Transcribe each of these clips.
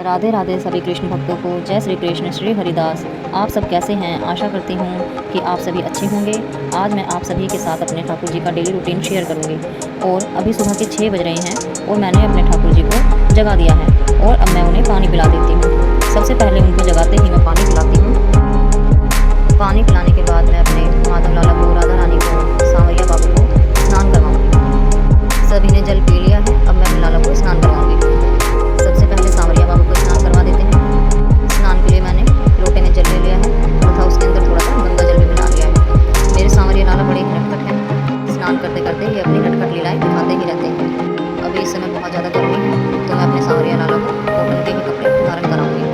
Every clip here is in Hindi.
राधे राधे सभी कृष्ण भक्तों को जय श्री कृष्ण श्री हरिदास। आप सब कैसे हैं? आशा करती हूँ कि आप सभी अच्छे होंगे। आज मैं आप सभी के साथ अपने ठाकुर जी का डेली रूटीन शेयर करूँगी। और अभी सुबह के 6 बज रहे हैं और मैंने अपने ठाकुर जी को जगा दिया है और अब मैं उन्हें पानी पिला देती हूँ। सबसे पहले उनको जगाते ही मैं पानी पिलाती हूँ। पानी पिलाने के बाद मैं अपने माधव लाला को, राधा रानी को, सांवरिया बाबू को स्नान करवाऊँगी। सभी ने जल पी लिया है, अब मैं अपने लाला को स्नान करवाऊँगी। सबसे पहले सांवरिया बाबू को स्नान करवा देते हैं। स्नान के लिए मैंने लोटे में जल ले लिया है तथा उसके अंदर थोड़ा सा गंगा जल भी मिला लिया है। मेरे सांवरिया लाला बड़े ही नटखट हैं। स्नान करते करते ये अपनी नटखट लीलाएं दिखाते ही रहते हैं। अभी इस समय बहुत ज़्यादा गर्मी है तो मैं अपने सांवरिया लाला को कॉटन के ही कपड़े धारण कराऊंगी।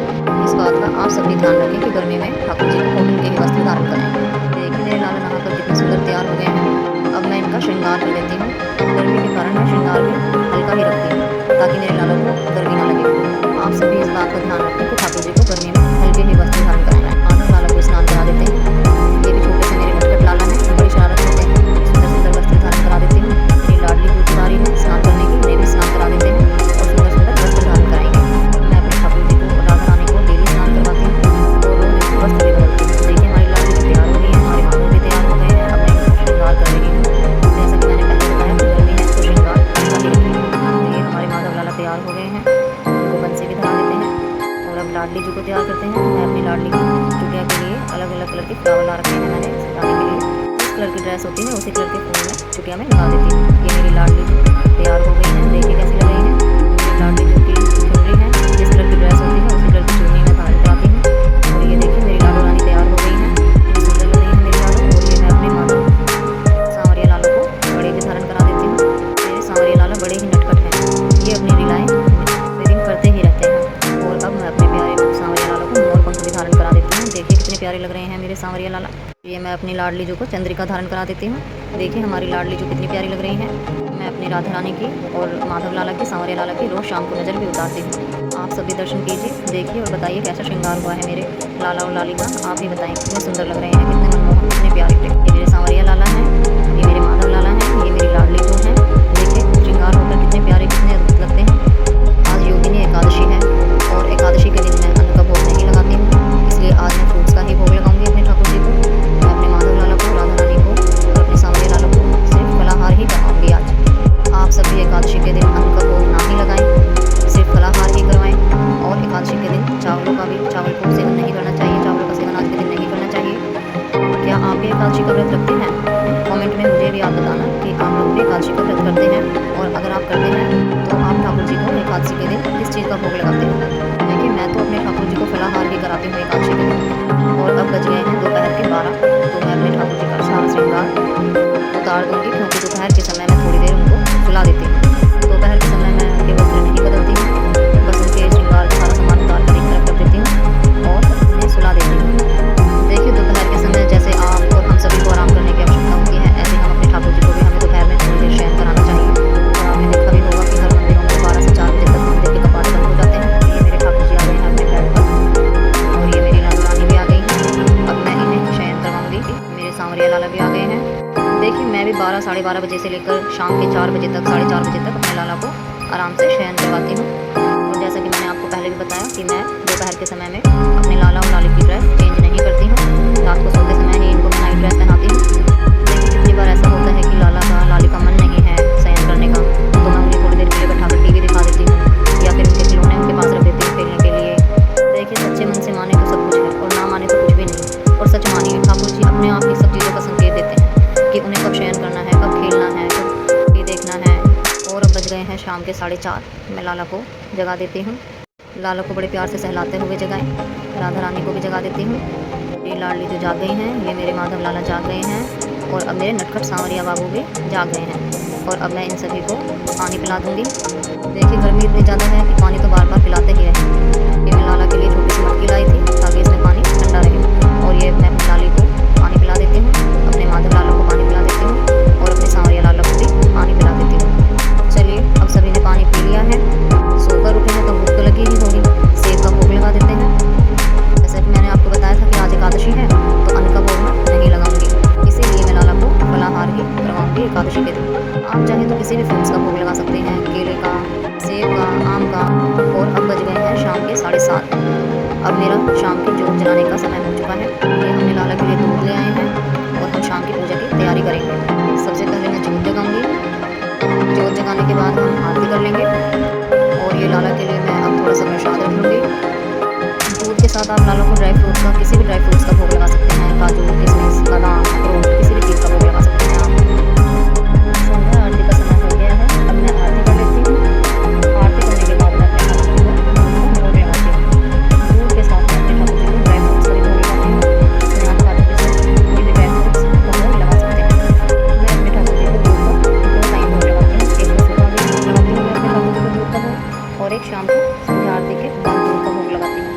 इस बात का आप सभी ध्यान रखें कि गर्मी में ठाकुर जी को कॉटन के ही वस्त्र धारण करें। देखिए मेरे लाला नहाकर कितने सुंदर तैयार हो गए हैं। अब मैं इनका श्रृंगार कर लेती हूँ। गर्मी के कारण मैं श्रृंगार भी हल्का ही रखती हूँ ताकि मेरे लाला को गर्मी ना लगे। आप सभी इस बात का ध्यान रखें कि ठाकुर जी को गर्मी में हल्के ही वस्त्र धारण कराएं। माधव लाला को स्नान करा देते हैं। ये भी छोटे से मेरे नटखट लाला हैं, बड़ी शरारत करते हैं। सुंदर सुंदर वस्त्र धारण करा देती हूँ। मेरी लाडली दूध आ रही है स्नान करने की, उन्हें भी स्नान करा देते हैं और सुंदर सुंदर वस्त्र धारण कराएंगे। मैं अपने ठाकुर जी को और राधा रानी को डेली स्नान करवाती हूँ और रोज वस्त्र भी बदलती हूँ। देखिए हमारी लाडली भी तैयार हो गई है, हमारे माधव भी तैयार हो गए हैं। अब मैं इनको श्रृंगार कर रही हूँ। जैसा कि मैंने पहले बताया कि गर्मी है तो श्रृंगार हल्का ही रखें। ये हमारे माधव लाला तैयार हो गए हैं, उनको बंसी भी धरा देते हैं। और अब लाडली जी को तैयार करते हैं। मैं अपनी लाडली की चुटिया के लिए अलग अलग कलर के फ्लावर ला रखे हैं मैंने सजाने के लिए। जिस कलर की ड्रेस होती है उसी कलर के फूल में चुटिया में लगा देती हूँ। ये मेरी लाडली जी तैयार हो गई है, देखिए कैसी लग रही है। मेरी लाडली जी की चुनरी है, जिस कलर की ड्रेस होती है उसी कलर की चुन्नी में धारण कराती हूँ। और ये देखिए मेरी लाडो रानी तैयार हो गई है, कितनी सुंदर लग रही है मेरी लाडो। और ये मैं अपने माधव सांवरिया लाला को बड़े भी धारण करा देती हूँ। मेरे सांवरिया लाला बड़े ही नटखट हैं, ये अपनी लीलाएं वेडिंग करते ही रहते हैं। और अब मैं अपने प्यारे सांवरिया लाला को मोर पंख भी धारण करा देती हूँ। देखिए कितने प्यारे लग रहे हैं मेरे सांवरिया लाला। ये मैं अपनी लाडली जो को चंद्रिका धारण करा देती हूँ। देखिए हमारी लाडली जो कितनी प्यारी लग रही हैं। मैं अपनी राधा रानी की और माधव लाला की, सांवरिया लाला की रोज़ शाम को नज़र भी उतारती हूँ। आप सभी दर्शन कीजिए, देखिए और बताइए कैसा श्रृंगार हुआ है मेरे लाला और लाली का। आप ही बताएं कितने सुंदर लग रहे हैं, कितने मनमोहक, कितने प्यारे। ये मेरे सांवरिया लाला हैं, ये मेरे माधव लाला हैं, ये मेरी लाडली जो हैं। देखिए श्रृंगार होकर कितने प्यारे, कितने अद्भुत लगते हैं। आज योगिनी एकादशी है और एकादशी के दिन मैं अन्न का भोग नहीं लगाती हूँ, इसलिए आज मैं फ्रूट्स का ही भोग लगाऊंगी अपने ठाकुर जी को। मैं अपने माधव लाला को, राधा रानी को और अपने सांवरिया लाला को सिर्फ फलाहार ही करवाऊंगी आज। आप सभी एकादशी के दिन अन्न का भोग ना ही लगाएं, सिर्फ फलाहार ही करवाएं। और एकादशी के दिन चावलों का भी, चावल को सेवन नहीं करना चाहिए, चावलों का सेवन आज के दिन नहीं करना चाहिए। क्या आप भी एकादशी का व्रत रखते हैं? कमेंट में मुझे भी आप बताना कि आप लोग भी एकादशी का व्रत करते हैं। और अगर आप करते हैं तो आप ठाकुर जी को एकादशी के दिन किस चीज़ का भोग लगाते हैं? देखिए मैं तो अपने ठाकुर जी को फलाहार ही कराती हूँ एकादशी के दिन। और अब बज गए हैं दोपहर के 12, तो मैं अपने ठाकुर जी का सारा श्रृंगार उतार दूँगी, क्योंकि दोपहर के समय मैं थोड़ी देर उनको सुला देती हूँ। दोपहर के समय मैं उनके वस्त्र नहीं बदलती हूँ, बस उनके श्रृंगार का सारा सामान उतार कर एक तरफ कर देती हूँ और उन्हें सुला देती हूँ। देखिए दोपहर के समय जैसे आप और हम सभी को आराम करने की आवश्यकता होती है, ऐसे हम अपने ठाकुर जी को भी हमें दोपहर में थोड़ी देर शयन कराना चाहिए। और आपने देखा भी होगा कि हर मंदिरों में 12 से 4 बजे तक मंदिर के कपाट बंद हो जाते हैं। ये मेरे ठाकुर जी आ गए हैं अपने बेड पर और ये मेरी राधा रानी भी आ गई है। अब मैं इन्हें शयन करवाऊंगी। मेरे सांवरिया लाला भी आ गए हैं। देखिए मैं भी 12, साढ़े 12 बजे से लेकर शाम के 4 बजे तक, साढ़े 4 बजे तक अपने लाला को आराम से शयन करवाती हूँ। और जैसा कि मैंने आपको पहले भी बताया कि मैं दोपहर के समय में अपने लाला और लाली की ड्रेस चेंज नहीं करती हूँ। रात को सोते समय ही इनको मैं नाइट ड्रेस पहनाती हूँ। देखिए कितनी बार ऐसा होता है कि लाला का, लाली का मन नहीं है शयन करने का, तो मैं उन्हें थोड़ी देर के लिए बैठाकर टीवी दिखा देती हूँ या फिर उनके खिलौने उनके पास रख देती हूँ खेलने के लिए। देखिए सच्चे मन से माने तो सब कुछ है और ना माने तो कुछ भी नहीं। और सच मानिए ठाकुर जी अपने आप ही सब चीज़ों का संकेत देते हैं कि उन्हें कब शयन करना है, कब खेलना है, कब टीवी देखना है। और अब बज गए हैं शाम के 4:30, मैं लाला को जगा देती हूँ। लाला को बड़े प्यार से सहलाते हुए जगाएं। राधा रानी को भी जगा देती हूँ। ये लाडली जो जाग गई हैं, ये मेरे माधव लाला जाग गए हैं और अब मेरे नटखट सांवरिया बाबू भी जाग गए हैं। और अब मैं इन सभी को पानी पिला दूँगी। देखिए गर्मी इतनी ज़्यादा है कि पानी तो बार बार पिलाते ही रहें। ये मैं लाला के लिए छोटी सी मटकी लाई थी ताकि इसमें पानी ठंडा रहे। और ये मैं अपनी लाली को पानी पिला देती हूँ, अपने माधव लाला को पानी पिला देती हूँ और अपने सांवरिया लाला को भी पानी पिला देती हूँ। चलिए अब सभी ने पानी पी लिया है, सोकर उठे हैं तो भूख तो लगी ही होगी, सेब का भोग लगा देते हैं। जैसे कि मैंने आपको बताया था कि आज एकादशी है तो अन्न का भोग मैं नहीं लगाऊंगी, इसीलिए मैं लाला को फलाहार ही करवाऊंगी एकादशी के दिन। आप चाहें तो किसी भी फ्रूट्स का भोग लगा सकते हैं, केले का, सेब का, आम का। और अब बज गए साथ। अब मेरा शाम की जोत जलाने का समय हो चुका है। ये हमने लाला के लिए दूध ले आए हैं और हम शाम की पूजा की तैयारी करेंगे। सबसे पहले मैं जोत जगाऊंगी। जोत जगाने के बाद हम आरती कर लेंगे और ये लाला के लिए मैं अब थोड़ा सा प्रसाद रख लूँगी। दूध के साथ आप लाला को ड्राई फ्रूट्स का, किसी भी ड्राई फ्रूट्स का भोग लगा सकते हैं। काजू, किशमिश, बादाम, अखरोट, किसी भी चीज़ का भोग लगा सकते हैं आप। संध्या आरती का समय हो गया है। अब मैं आरती कर लेती हूँ। आरती करने के बाद मैं अपने ठाकुर जी को भोग लगाती हूँ। दूध के साथ मैं अपने ठाकुर जी को ड्राई फ्रूट्स का भी भोग लगाती हूँ। इसमें आप काजू, किशमिश, कोई भी ड्राई फ्रूट्स का भोग लगा सकते हैं। मैं अपने ठाकुर जी को दूध का 2 टाइम भोग लगाती हूँ। एक तो सुबह में भोग लगाती हूँ मैं अपने ठाकुर जी को दूध का भोग, और एक शाम को संध्या आरती के बाद दूध का भोग लगाती हूँ।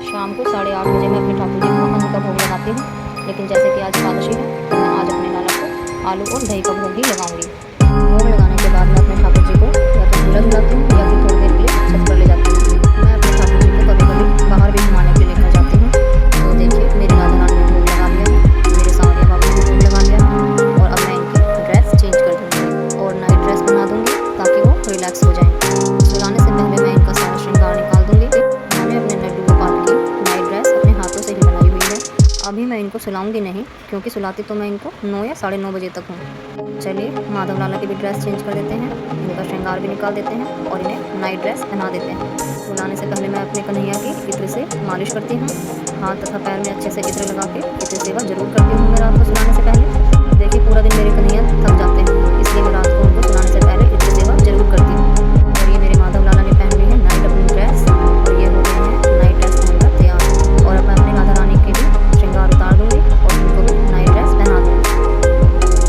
शाम को 8:30 बजे मैं अपने ठाकुर जी को अन्न का भोग लगाती हूँ। लेकिन जैसे कि आज एकादशी है तो मैं आज अपने लाला को आलू और दही का भोग ही लगाऊंगी। भोग लगाने के बाद मैं अपने ठाकुर जी को या तो झूला झुलाती हूँ या फिर थोड़ी देर के लिए छत पर ले जाती हूँ। मैं अपने ठाकुर जी को कभी कभी बाहर भी घुमाने के लिए लेकर जाती हूँ। तो देखिए मेरी राधा रानी ने भोग लगा लिया है, मेरे सांवरिया बाबा ने भोग लगा लिया है, और अब मैं इनकी ड्रेस चेंज कर दूँगी और नई ड्रेस बना दूँगी ताकि वो रिलैक्स हो जाएँ। सुलाने से पहले मैं इनका सारा श्रृंगार निकाल दूँगी। मैंने अपने लड्डू गोपाल की नई ड्रेस अपने हाथों से ही बनाई हुई है। अभी मैं इनको सुलाऊंगी नहीं, क्योंकि सुलाती तो मैं इनको 9 या 9:30 बजे तक हूँ। चलिए माधव लाला की भी ड्रेस चेंज कर देते हैं, इनका श्रृंगार भी निकाल देते हैं और इन्हें नई ड्रेस पहना देते हैं। सुलाने से पहले मैं अपने कन्हैया की इत्र से मालिश करती हूँ। हाथ तथा पैर में अच्छे से इत्र लगा के इत्र सेवा जरूर करती हूँ मैं रात को सुलाने से पहले। देखिए पूरा दिन मेरे कन्हैया थक जाते हैं, इसलिए मैं रात को उनको सुलाने से पहले इत्र सेवा जरूर करती हूँ। और ये मेरे माधव लाला ने पहन ली है नाइट अपनी ड्रेस, और ये हो गए हैं नाइट ड्रेस पहनकर तैयार। और अब मैं अपनी राधा रानी के भी श्रृंगार उतार दूंगी और उनको भी नई ड्रेस पहना दूंगी।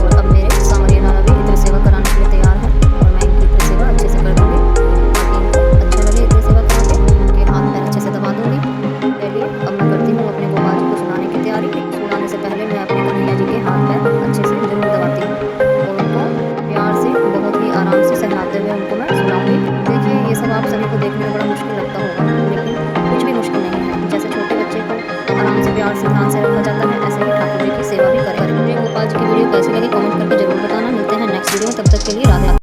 और अब मेरे सांवरिया लाला भी इत्र सेवा कराने के लिए तैयार है, और मैं इनकी इत्र सेवा अच्छे से कर दूंगी ताकि इनको अच्छा लगे इत्र सेवा करा के। उनके हाथ पैर अच्छे से दबा दूंगी। चलिए अब मैं करती हूँ अपने गोपाल जी को सुलाने की तैयारी। सुलाने से पहले मैं अपने कन्हैया जी के हाथ पैर अच्छे से जरूर दबाती हूँ और उनको प्यार से बहुत ही आराम से सहलाते हुए उनको मैं सुलाऊंगी। देखिए ये सब आप सभी को देखने में बड़ा मुश्किल लगता होगा, लेकिन कुछ भी मुश्किल नहीं है। जैसे छोटे बच्चे को आराम से प्यार से ध्यान से रखा जाता है, ऐसे ही ठाकुर जी की सेवा भी करें। गोपाल जी की वीडियो कैसी लगी कमेंट करके जरूर बताना। मिलते हैं नेक्स्ट वीडियो में, तब तक के लिए राधे।